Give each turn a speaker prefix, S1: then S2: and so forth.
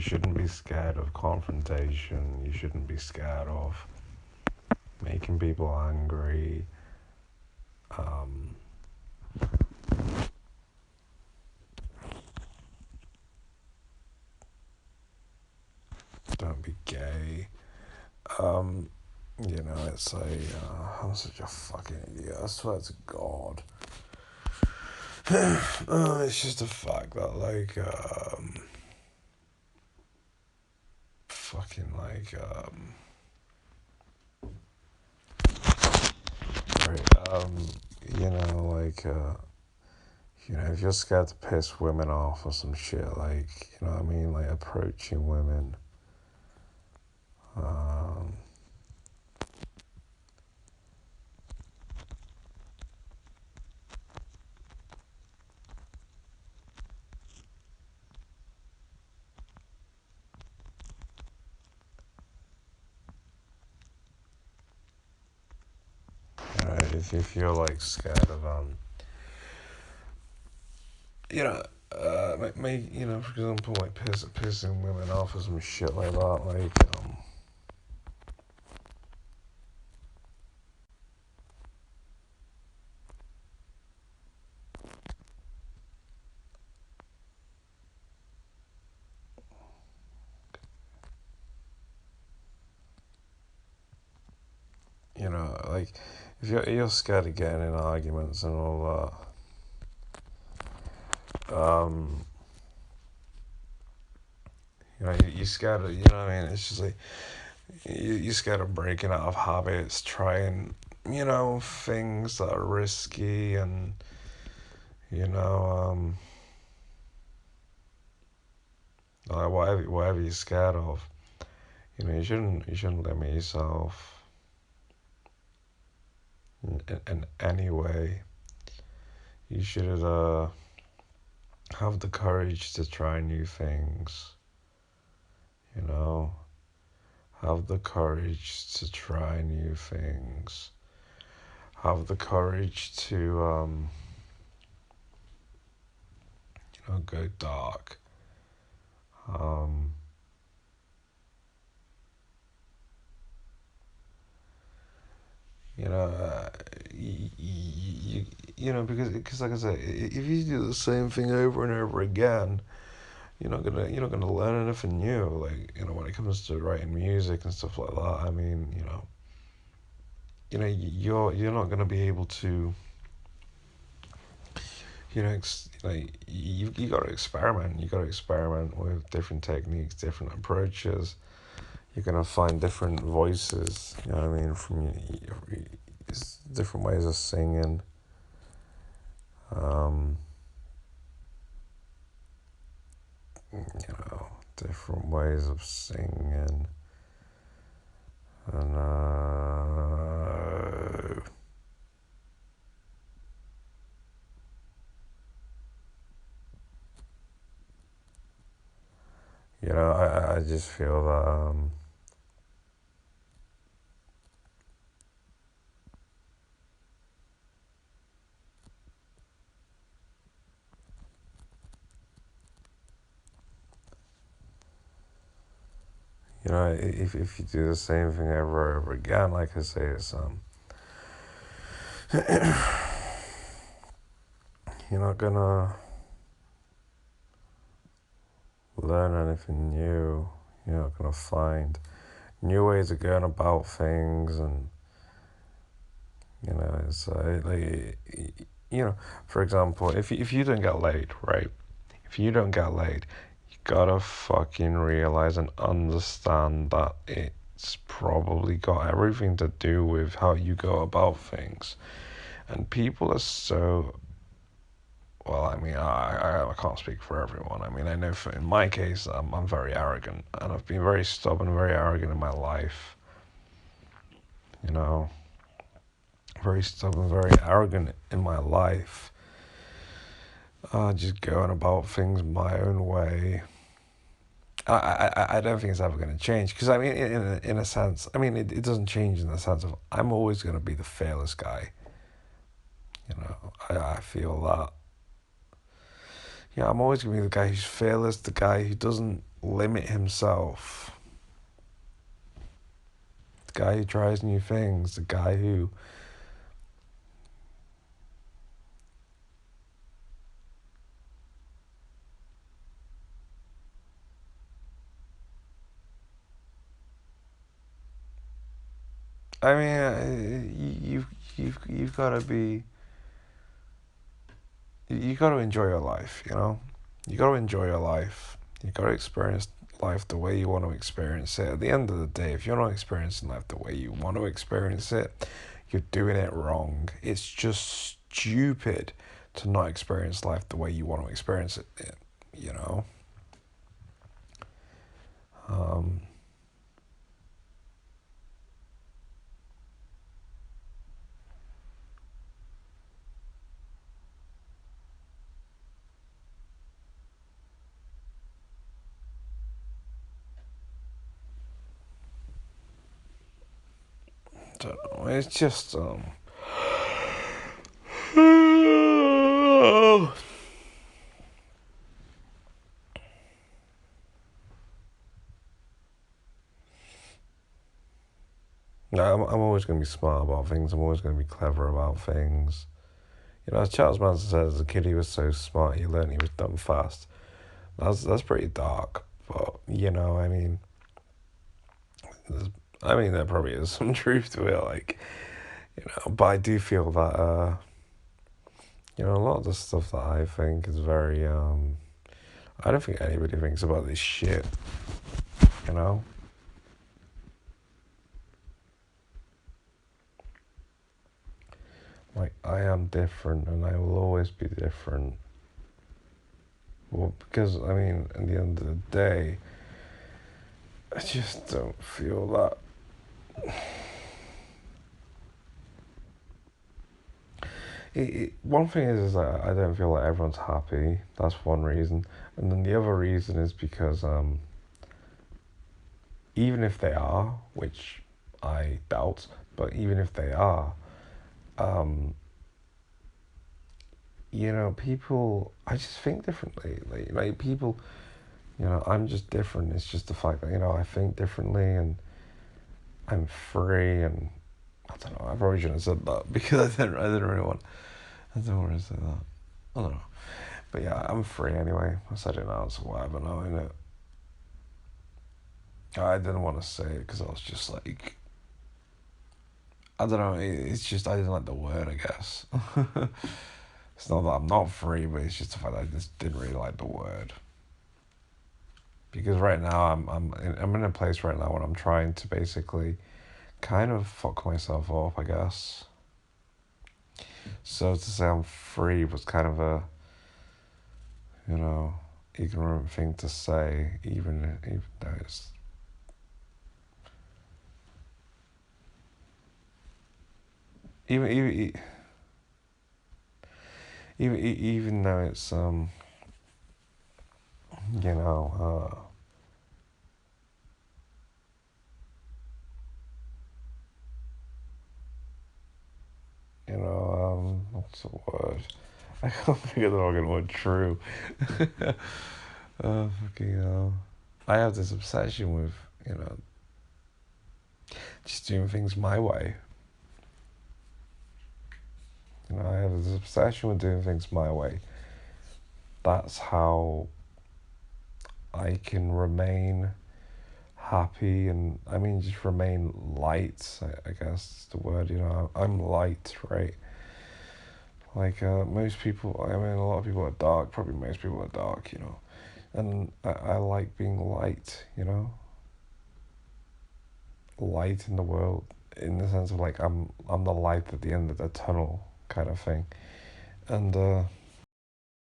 S1: shouldn't be scared of confrontation. You shouldn't be scared of making people angry. Um, don't be gay. Um, it's I'm such a fucking idiot. I swear to God. It's just the fact that fucking right, you know, like, if you're scared to piss women off or some shit, you know what I mean, like approaching women, um, if you're like scared of, you know, for example, like pissing women off or some shit like that, like if you're scared of getting in arguments and all that, you're scared of, you know what I mean? It's just like you're scared of breaking out of habits, trying, things that are risky and, you know, like whatever you're scared of. You shouldn't limit yourself in any way. You should have the courage to try new things. You know, have the courage to try new things. Have the courage to go dark. Um, you know, because like I said, if you do the same thing over and over again, you're not gonna learn anything new. Like, when it comes to writing music and stuff like that. I mean, you're not gonna be able to, you got to experiment. You got to experiment with different techniques, different approaches. You're gonna find different voices. You know what I mean? Different ways of singing. Um, different ways of singing, and I just feel that if you do the same thing over and over again, like I say, it's you're not gonna learn anything new. You're not gonna find new ways of going about things, and it's for example, if you don't get laid, right? If you don't get laid, you gotta fucking realize and understand that it's probably got everything to do with how you go about things. And people are so, well, I mean, I can't speak for everyone. I mean, I know in my case, I'm very arrogant, and I've been very stubborn, very arrogant in my life. You know, very stubborn, very arrogant in my life. Just going about things my own way. I don't think it's ever going to change, because I mean, in a sense, I mean, it doesn't change in the sense of I'm always going to be the fearless guy. I feel that. I'm always going to be the guy who's fearless, the guy who doesn't limit himself. The guy who tries new things, the guy who I mean, you've got to be, you got to enjoy your life, you know? You got to enjoy your life. You got to experience life the way you want to experience it. At the end of the day, if you're not experiencing life the way you want to experience it, you're doing it wrong. It's just stupid to not experience life the way you want to experience it, you know? Um, don't know. It's just, no, I'm always going to be smart about things. I'm always going to be clever about things. You know, as Charles Manson said, as a kid, he was so smart, he learned he was dumb fast. That's pretty dark, but you know, I mean, there probably is some truth to it, like you know. But I do feel that, you know, a lot of the stuff that I think is very, I don't think anybody thinks about this shit, you know. Like I am different, and I will always be different. Well, because I mean, at the end of the day, I just don't feel that. One thing is that I don't feel like everyone's happy. That's one reason, and then the other reason is because even if they are, which I doubt, but even if they are, um, you know, people. I just think differently. Like people, you know, I'm just different. It's just the fact that you know I think differently and I'm free and I don't know. I probably shouldn't have said that because I didn't really want. I didn't want to say that. I don't know. But yeah, I'm free anyway. I said it now, so whatever now, innit? I didn't want to say it because I was just like, I don't know, it's just, I didn't like the word, I guess. It's not that I'm not free, but it's just the fact that I just didn't really like the word. Because right now, I'm in a place right now where I'm trying to basically kind of fuck myself up, I guess. So to say I'm free was kind of a, you know, ignorant thing to say, even though it's even even even though it's you know what's the word? I can't think of the fucking word. True. Oh fucking hell! I have this obsession with you know just doing things my way. You know, I have this obsession with doing things my way. That's how I can remain happy and I mean just remain light. I guess is the word. You know, I'm light, right? Like most people, I mean, a lot of people are dark. Probably most people are dark, you know. And I like being light, you know, light in the world, in the sense of like I'm the light at the end of the tunnel kind of thing. And